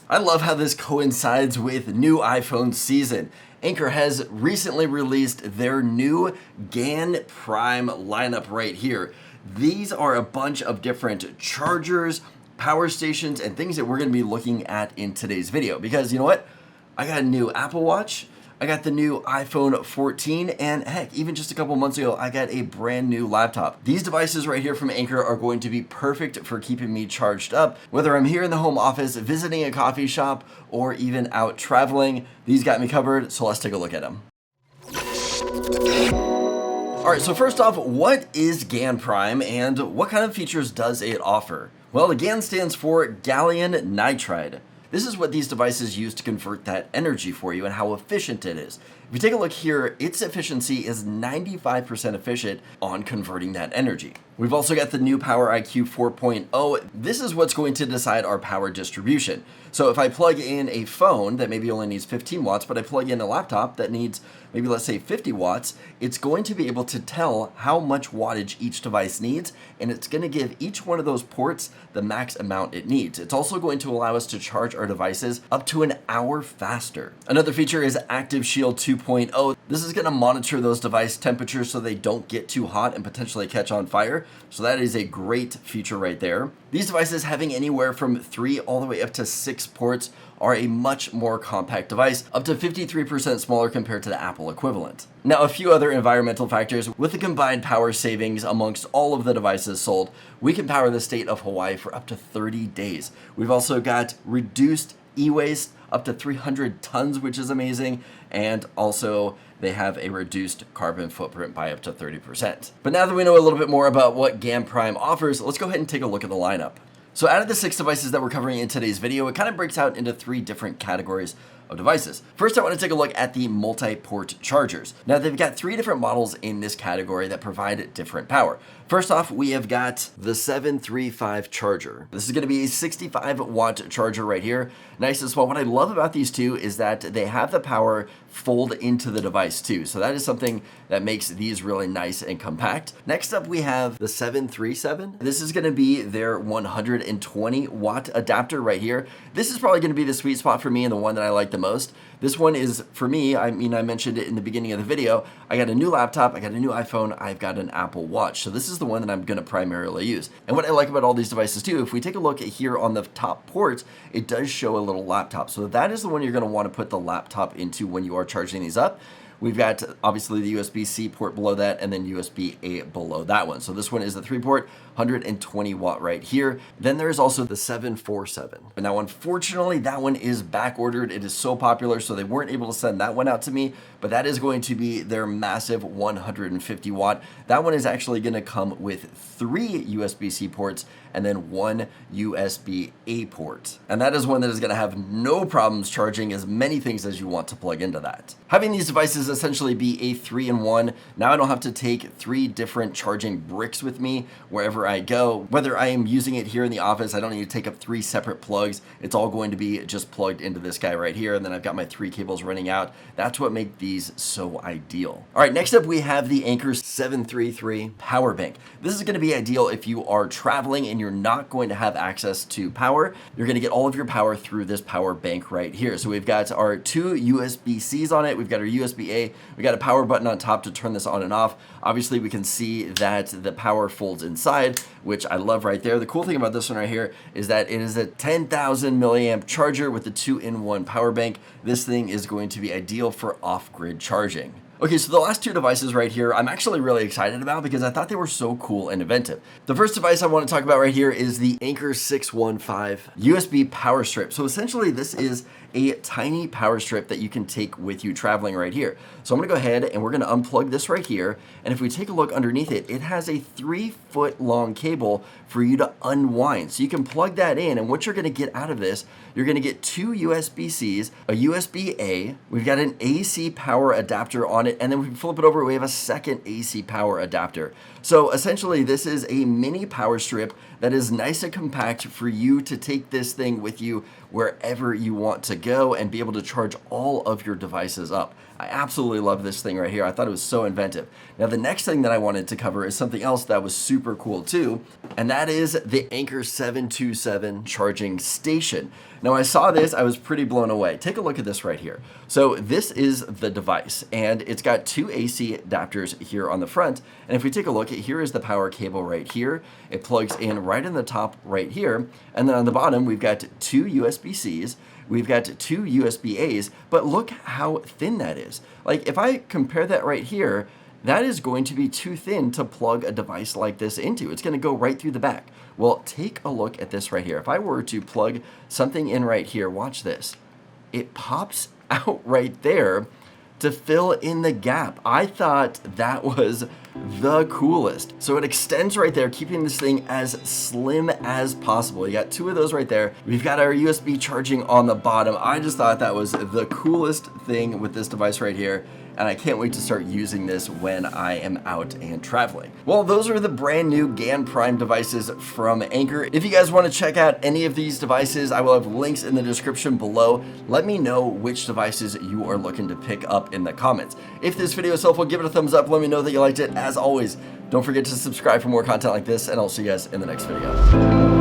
I love how this coincides with new iPhone season. Anker has recently released their new GaNPrime lineup right here. These are a bunch of different chargers, power stations, and things that we're going to be looking at in today's video. Because you know what? I got a new Apple Watch, I got the new iPhone 14, and heck, even just a couple months ago, I got a brand new laptop. These devices right here from Anker are going to be perfect for keeping me charged up, whether I'm here in the home office, visiting a coffee shop, or even out traveling. These got me covered, so let's take a look at them. All right, so first off, what is GaNPrime and what kind of features does it offer? Well, the GaN stands for gallium nitride. This is what these devices use to convert that energy for you and how efficient it is. If you take a look here, its efficiency is 95% efficient on converting that energy. We've also got the new Power IQ 4.0. This is what's going to decide our power distribution. So if I plug in a phone that maybe only needs 15 watts, but I plug in a laptop that needs maybe let's say 50 watts, it's going to be able to tell how much wattage each device needs, and it's going to give each one of those ports the max amount it needs. It's also going to allow us to charge our devices up to an hour faster. Another feature is Active Shield 2.0. This is going to monitor those device temperatures so they don't get too hot and potentially catch on fire. So that is a great feature right there. These devices, having anywhere from 3 all the way up to 6 ports, are a much more compact device, up to 53% smaller compared to the Apple equivalent. Now, a few other environmental factors. With the combined power savings amongst all of the devices sold, we can power the state of Hawaii for up to 30 days. We've also got reduced e-waste up to 300 tons, which is amazing, and also they have a reduced carbon footprint by up to 30%. But now that we know a little bit more about what GaNPrime offers, let's go ahead and take a look at the lineup. So out of the 6 devices that we're covering in today's video, it kind of breaks out into 3 different categories of devices. First, I want to take a look at the multi-port chargers. Now, they've got 3 different models in this category that provide different power. First off, we have got the 735 charger. This is going to be a 65 watt charger right here. Nice and small. What I love about these two is that they have the power fold into the device too. So that is something that makes these really nice and compact. Next up, we have the 737. This is going to be their 120 watt adapter right here. This is probably going to be the sweet spot for me and the one that I like the most. This one is, for me, I mentioned it in the beginning of the video, I got a new laptop, I got a new iPhone, I've got an Apple Watch. So this is the one that I'm going to primarily use. And what I like about all these devices too, if we take a look at here on the top ports, it does show a little laptop. So that is the one you're going to want to put the laptop into when you are charging these up. We've got obviously the USB-C port below that and then USB-A below that one. So this one is the 3-port, 120 watt right here. Then there's also the 747. Now, unfortunately, that one is back ordered. It is so popular, so they weren't able to send that one out to me, but that is going to be their massive 150 watt. That one is actually going to come with 3 USB-C ports and then 1 USB-A port. And that is one that is going to have no problems charging as many things as you want to plug into that. Having these devices essentially be a 3-in-1, now I don't have to take 3 different charging bricks with me wherever I go. Whether I am using it here in the office, I don't need to take up 3 separate plugs. It's all going to be just plugged into this guy right here, and then I've got my 3 cables running out. That's what makes these so ideal. All right, next up we have the Anker 733 power bank. This is going to be ideal if you are traveling and you're not going to have access to power. You're going to get all of your power through this power bank right here. So we've got our 2 USB-Cs on it. We've got our USB-A. We got a power button on top to turn this on and off. Obviously, we can see that the power folds inside, which I love right there. The cool thing about this one right here is that it is a 10,000 milliamp charger with the 2-in-1 power bank. This thing is going to be ideal for off-grid charging. Okay, so the last 2 devices right here, I'm actually really excited about because I thought they were so cool and inventive. The first device I want to talk about right here is the Anker 615 USB power strip. So essentially this is a tiny power strip that you can take with you traveling right here. So I'm gonna go ahead and we're gonna unplug this right here. And if we take a look underneath it, it has a 3-foot long cable for you to unwind. So you can plug that in, and what you're gonna get out of this, you're gonna get 2 USB-Cs, a USB-A, we've got an AC power adapter on it, and then we flip it over, we have a second AC power adapter. So essentially this is a mini power strip that is nice and compact for you to take this thing with you wherever you want to go and be able to charge all of your devices up. I absolutely love this thing right here. I thought it was so inventive. Now, the next thing that I wanted to cover is something else that was super cool too, and that is the Anker 727 charging station. Now I saw this, I was pretty blown away. Take a look at this right here. So this is the device, and it's got two AC adapters here on the front. And if we take a look, here is the power cable right here. It plugs in right in the top right here. And then on the bottom, we've got two USB-Cs. We've got two USB-As, but look how thin that is. Like if I compare that right here, that is going to be too thin to plug a device like this into. It's going to go right through the back. Well, take a look at this right here. If I were to plug something in right here, watch this. It pops out right there to fill in the gap. I thought that was the coolest. So it extends right there, keeping this thing as slim as possible. You got two of those right there. We've got our USB charging on the bottom. I just thought that was the coolest thing with this device right here, and I can't wait to start using this when I am out and traveling. Well, those are the brand new GaNPrime devices from Anker. If you guys want to check out any of these devices, I will have links in the description below. Let me know which devices you are looking to pick up in the comments. If this video is helpful, give it a thumbs up. Let me know that you liked it. As always, don't forget to subscribe for more content like this, and I'll see you guys in the next video.